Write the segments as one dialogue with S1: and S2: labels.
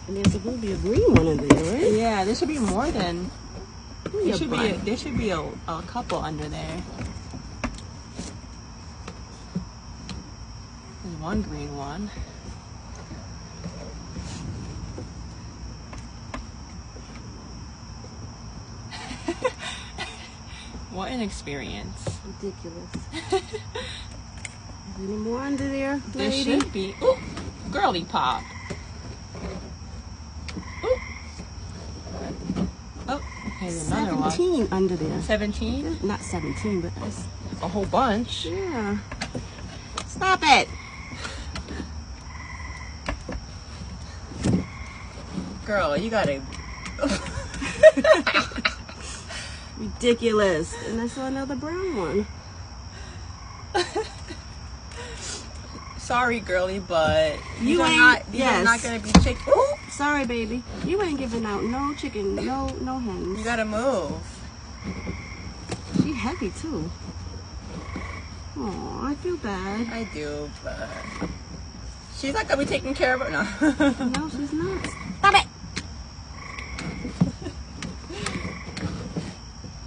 S1: And there's supposed to be a green one under there, right?
S2: Yeah, there should be more than. There should be a couple under there. There's one green one. What an experience.
S1: Ridiculous. Is any more under there,
S2: There
S1: lady?
S2: should be. Ooh, girly pop. Ooh. Oh, here's another
S1: 17
S2: one.
S1: under there.
S2: 17?
S1: Not 17, but that's...
S2: A whole bunch.
S1: Yeah. Stop it!
S2: Girl, you gotta...
S1: Ridiculous. And I saw another brown one.
S2: Sorry, girly, but
S1: You
S2: are
S1: ain't-
S2: not. These
S1: yes.
S2: are not gonna be chicken. Ooh,
S1: Sorry, baby. You ain't giving out no chicken, no hens.
S2: you gotta move.
S1: She heavy too. Oh, I feel bad.
S2: I do, but she's not gonna be taking care of it. No.
S1: No, she's not. Stop it!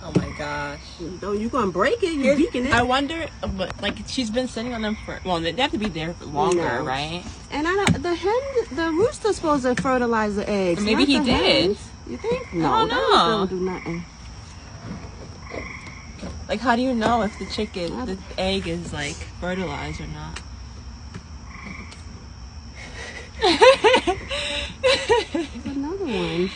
S2: Oh my gosh.
S1: Though you gonna break it, you
S2: Here's-
S1: beaking it.
S2: I wonder, but like she's been sitting on them for. Well, they have to be there for longer,
S1: No.
S2: right?
S1: And I don't. The rooster's supposed to fertilize the eggs.
S2: Maybe
S1: not
S2: he
S1: the
S2: did.
S1: hens. You think? No,
S2: don't
S1: that
S2: know.
S1: rooster don't do nothing.
S2: Like, how do you know if the egg is like fertilized or not?
S1: There's another one.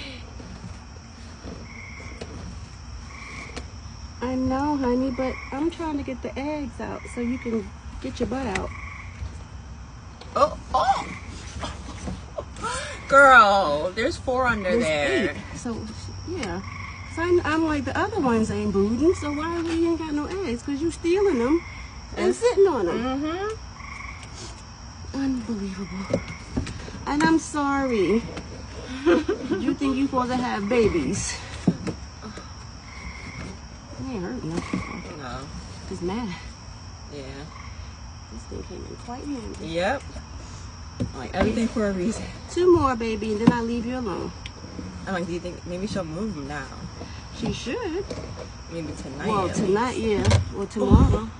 S1: I know, honey, but I'm trying to get the eggs out so you can get your butt out.
S2: Oh, oh. Girl, there's 4 under
S1: There's
S2: there.
S1: 8. So, yeah. So I'm like, the other ones ain't brooding, so why we ain't got no eggs? Because you stealing them and sitting on them.
S2: Mm-hmm.
S1: Unbelievable. And I'm sorry. You think you supposed to have babies. It ain't hurt nothing.
S2: No.
S1: Just mad.
S2: Yeah.
S1: This thing came in quite handy.
S2: Yep. Like everything for a reason.
S1: 2 more, baby, and then I'll leave you alone.
S2: I'm like, do you think maybe she'll move them now?
S1: She should.
S2: Maybe tonight.
S1: Well,
S2: at
S1: tonight, yeah. Or tomorrow.
S2: least.